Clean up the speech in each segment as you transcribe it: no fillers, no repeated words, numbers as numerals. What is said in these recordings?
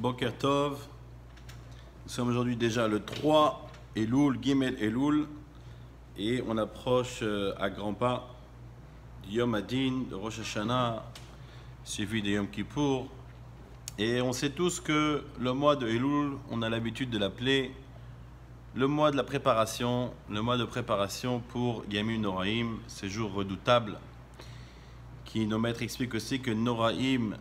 Boker Tov. Nous sommes aujourd'hui déjà le 3 Elul, Gimel Elul, et on approche à grands pas du Yom Hadin, de Rosh Hashanah, suivi de Yom Kippour. Et on sait tous que le mois de Elul, on a l'habitude de l'appeler le mois de la préparation, le mois de préparation pour Yamim Noraim, ces jours redoutables, qui nos maîtres expliquent aussi que Noraim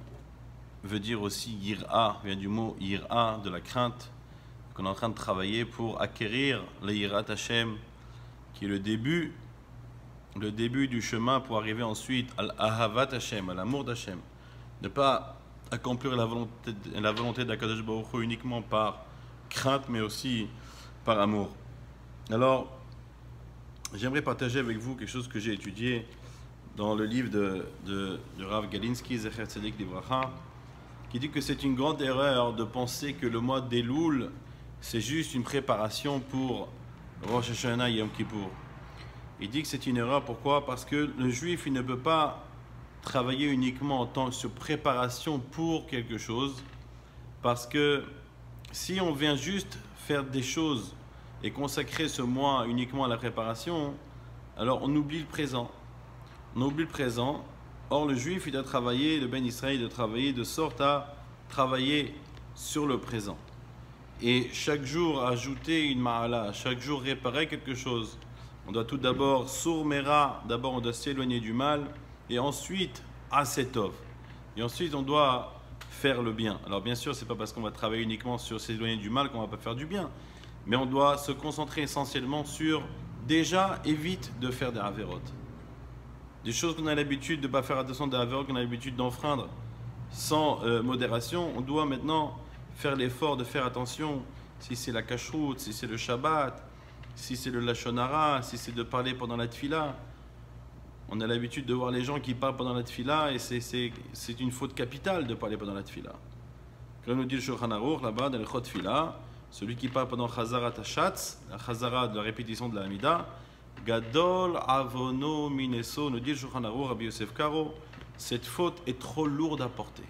veut dire aussi Yir'a, vient du mot Yir'a, de la crainte, qu'on est en train de travailler pour acquérir le Yirat Hashem, qui est le début du chemin pour arriver ensuite à l'Ahavat Hashem, à l'amour d'Hashem. Ne pas accomplir la volonté d'Akadosh Baruch Hu uniquement par crainte, mais aussi par amour. Alors, j'aimerais partager avec vous quelque chose que j'ai étudié dans le livre de Rav Galinsky, Zecher Tzedek Livracha, qui dit que c'est une grande erreur de penser que le mois d'Elul, c'est juste une préparation pour Rosh Hashanah et Yom Kippour. Il dit que c'est une erreur, pourquoi? Parce que le juif, il ne peut pas travailler uniquement en tant que sur préparation pour quelque chose, parce que si on vient juste faire des choses et consacrer ce mois uniquement à la préparation, alors on oublie le présent. On oublie le présent. Or, le juif, il doit travailler, le Ben Israël doit travailler de sorte à travailler sur le présent. Et chaque jour, ajouter une ma'ala, chaque jour réparer quelque chose. On doit tout d'abord, sourmera, d'abord on doit s'éloigner du mal, et ensuite, asetov. Et ensuite, on doit faire le bien. Alors bien sûr, c'est pas parce qu'on va travailler uniquement sur s'éloigner du mal qu'on va pas faire du bien. Mais on doit se concentrer essentiellement sur, déjà, évite de faire des avérotes. Des choses qu'on a l'habitude de ne pas faire attention, des avérotes qu'on a l'habitude d'enfreindre sans modération. On doit maintenant faire l'effort de faire attention, si c'est la cacheroute, si c'est le Shabbat, si c'est le Lashon Hara, si c'est de parler pendant la tfila. On a l'habitude de voir les gens qui parlent pendant la tfila et c'est une faute capitale de parler pendant la tfila. Comme nous dit le Shulchan Aruch là-bas dans le Chot Tfila, celui qui parle pendant Chazarat Hashatz, la Chazarat de la répétition de la Hamida, Gadol Avono Mineso, nous dit le Shulchan Aruch, Rabbi Yosef Karo, cette faute est trop lourde à porter.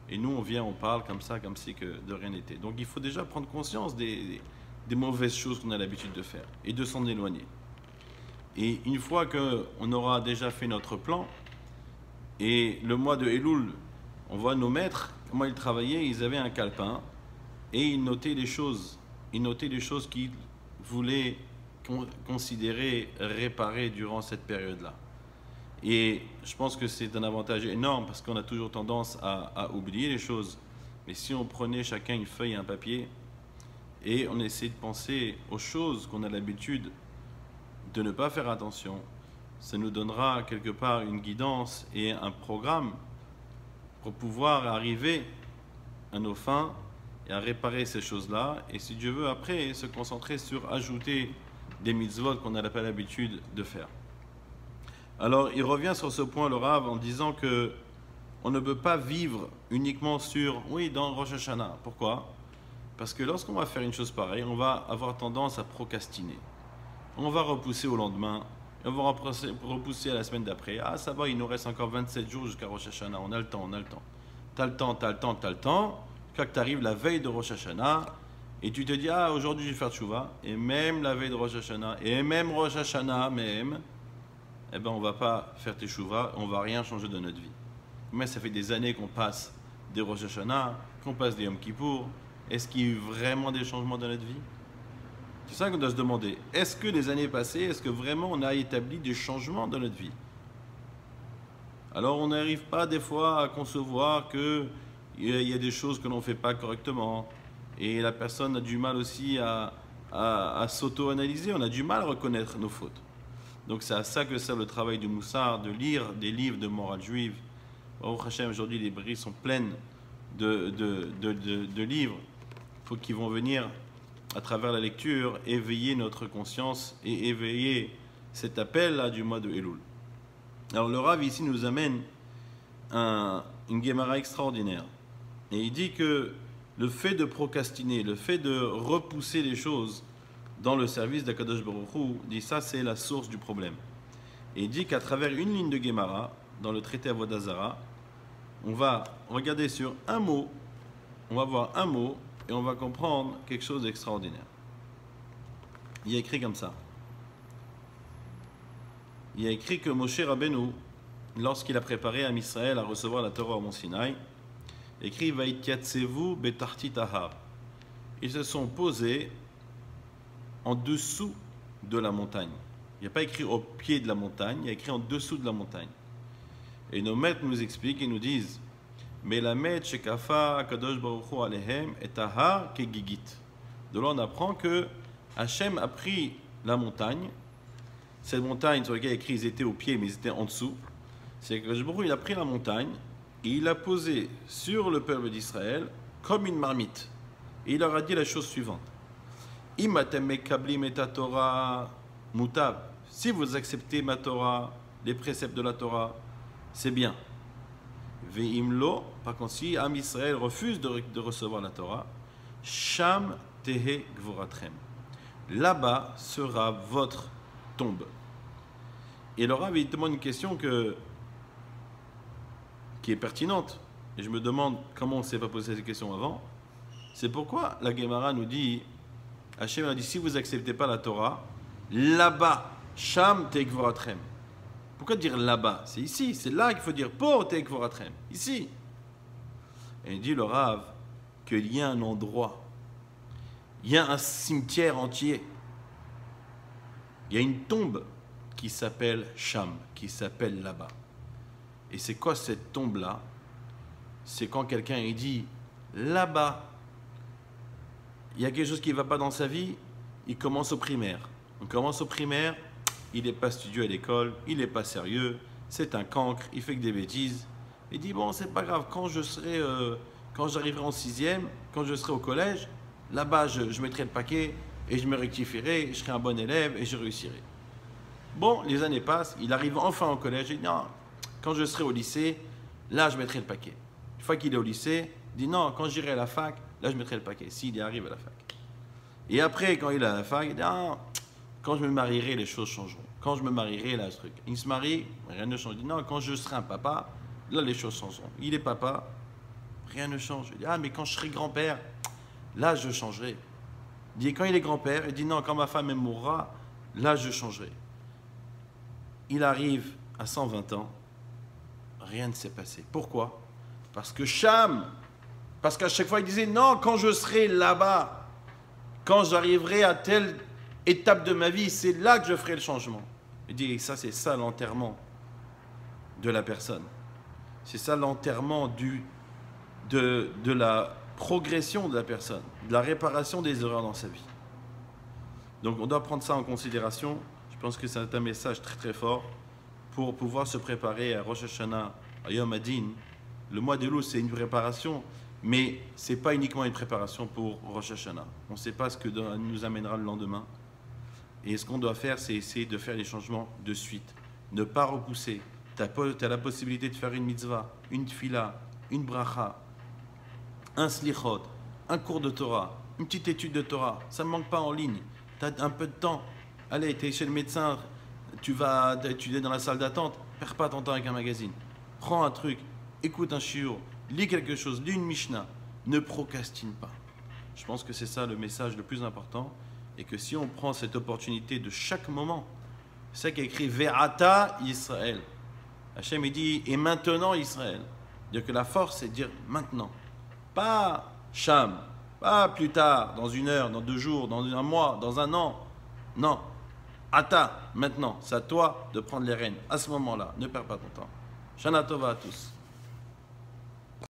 Et nous, on vient, on parle comme ça, comme si que de rien n'était. Donc il faut déjà prendre conscience des mauvaises choses qu'on a l'habitude de faire et de s'en éloigner. Et une fois qu'on aura déjà fait notre plan, et le mois de Elul, on voit nos maîtres, comment ils travaillaient, ils avaient un calepin, et ils notaient les choses. Ils notaient les choses qu'ils voulaient considérer réparer durant cette période-là. Et je pense que c'est un avantage énorme parce qu'on a toujours tendance à oublier les choses. Mais si on prenait chacun une feuille et un papier et on essayait de penser aux choses qu'on a l'habitude de ne pas faire attention, ça nous donnera quelque part une guidance et un programme pour pouvoir arriver à nos fins et à réparer ces choses-là. Et si Dieu veut, après, se concentrer sur ajouter des mitzvot qu'on n'a pas l'habitude de faire. Alors, il revient sur ce point, le Rav, en disant que on ne peut pas vivre uniquement sur, oui, dans Rosh Hashanah. Pourquoi? Parce que lorsqu'on va faire une chose pareille, on va avoir tendance à procrastiner. On va repousser au lendemain, et on va repousser à la semaine d'après. Ah, ça va, il nous reste encore 27 jours jusqu'à Rosh Hashanah. On a le temps, on a le temps. T'as le temps. Quand tu arrives la veille de Rosh Hashanah, et tu te dis, ah, aujourd'hui je vais faire tchouva, et même la veille de Rosh Hashanah, et même Rosh Hashanah, même, eh ben on ne va pas faire teshuva, on ne va rien changer de notre vie. Mais ça fait des années qu'on passe des Rosh Hashanah, qu'on passe des Yom Kippour. Est-ce qu'il y a eu vraiment des changements dans notre vie? C'est ça qu'on doit se demander. Est-ce que les années passées, est-ce que vraiment on a établi des changements dans notre vie? Alors on n'arrive pas des fois à concevoir qu'il y a des choses que l'on ne fait pas correctement. Et la personne a du mal aussi à s'auto-analyser. On a du mal à reconnaître nos fautes. Donc c'est à ça que sert le travail du Moussar, de lire des livres de morale juive. Baruch Hashem, aujourd'hui les librairies sont pleines de livres. Il faut qu'ils vont venir, à travers la lecture, éveiller notre conscience et éveiller cet appel-là du mois de Elul. Alors le Rav ici nous amène une Gemara extraordinaire. Et il dit que le fait de procrastiner, le fait de repousser les choses, dans le service d'Akadosh Baruch Hu, dit ça c'est la source du problème. Et il dit qu'à travers une ligne de Gemara, dans le traité Avodah Zara, on va regarder sur un mot on va voir un mot et on va comprendre quelque chose d'extraordinaire. Il y a écrit comme ça. Il y a écrit que Moshe Rabbeinu, lorsqu'il a préparé à Israël à recevoir la Torah au Mont Sinaï, écrit Vaïtiatsevu betartit ahar. Ils se sont posés en dessous de la montagne. Il n'y a pas écrit au pied de la montagne, il y a écrit en dessous de la montagne. Et nos maîtres nous expliquent et nous disent Melamed shekafa kadosh baruch hu alehem et ahar kegigit. De là on apprend que Hachem a pris la montagne, cette montagne sur laquelle il y a écrit ils étaient au pied mais ils étaient en dessous. C'est que Baruch Hu, il a pris la montagne et il l'a posée sur le peuple d'Israël comme une marmite. Et il leur a dit la chose suivante. Torah mutab. Si vous acceptez ma Torah, les préceptes de la Torah, c'est bien. Ve'imlo, par contre, si Am Israël refuse de recevoir la Torah, Sham tehe gvoratrem. Là-bas sera votre tombe. Et le Rav, il demande une question qui est pertinente. Et je me demande comment on ne s'est pas posé cette question avant. C'est pourquoi la Gemara nous dit, Hachem a dit, si vous n'acceptez pas la Torah, là-bas, Sham Teikvoratrem. Pourquoi dire là-bas? C'est ici, c'est là qu'il faut dire pour Teikvoratrem, ici. Et il dit le Rav qu'il y a un endroit, il y a un cimetière entier, il y a une tombe qui s'appelle Sham, qui s'appelle là-bas. Et c'est quoi cette tombe-là? C'est quand quelqu'un il dit là-bas, il y a quelque chose qui ne va pas dans sa vie, il commence au primaire. On commence au primaire, il n'est pas studieux à l'école, il n'est pas sérieux, c'est un cancre, il fait que des bêtises. Il dit bon, c'est pas grave, quand j'arriverai en 6e, quand je serai au collège, là-bas je mettrai le paquet et je me rectifierai, je serai un bon élève et je réussirai. Bon, les années passent, il arrive enfin au collège, il dit non, quand je serai au lycée, là je mettrai le paquet. Une fois qu'il est au lycée, il dit non, quand j'irai à la fac, là je mettrai le paquet, s'il y arrive à la fac. Et après, quand il est à la fac, il dit ah, quand je me marierai, les choses changeront. Quand je me marierai, là, ce truc. Il se marie, rien ne change. Il dit non, quand je serai un papa, là les choses changeront. Il est papa, rien ne change. Il dit ah, mais quand je serai grand-père, là je changerai. Il dit quand il est grand-père, il dit non, quand ma femme mourra, là je changerai. Il arrive à 120 ans, rien ne s'est passé. Pourquoi? Parce que Cham, parce qu'à chaque fois il disait non, quand je serai là-bas, quand j'arriverai à telle étape de ma vie, c'est là que je ferai le changement. Il dit ça, c'est ça l'enterrement de la personne. C'est ça l'enterrement de la progression de la personne, de la réparation des erreurs dans sa vie. Donc on doit prendre ça en considération. Je pense que c'est un message très très fort pour pouvoir se préparer à Rosh Hashanah, à Yom Adin. Le mois d'Elul, c'est une préparation, mais ce n'est pas uniquement une préparation pour Rosh Hashanah. On ne sait pas ce que nous amènera le lendemain. Et ce qu'on doit faire, c'est essayer de faire les changements de suite. Ne pas repousser. Tu as la possibilité de faire une mitzvah, une tfila, une bracha, un slichot, un cours de Torah, une petite étude de Torah. Ça ne manque pas en ligne. Tu as un peu de temps. Allez, tu es chez le médecin, tu es dans la salle d'attente, perds pas ton temps avec un magazine. Prends un truc, écoute un shiur, lis quelque chose, lis une Mishnah. Ne procrastine pas. Je pense que c'est ça le message le plus important. Et que si on prend cette opportunité de chaque moment, c'est ça qui est écrit Ve'ata Israël. Hachem il dit et maintenant Israël. C'est-à-dire que la force c'est de dire maintenant. Pas Sham, pas plus tard, dans 1 heure, dans 2 jours, dans 1 mois, dans 1 an. Non. Ata, maintenant. C'est à toi de prendre les rênes. À ce moment-là, ne perds pas ton temps. Shana Tova à tous.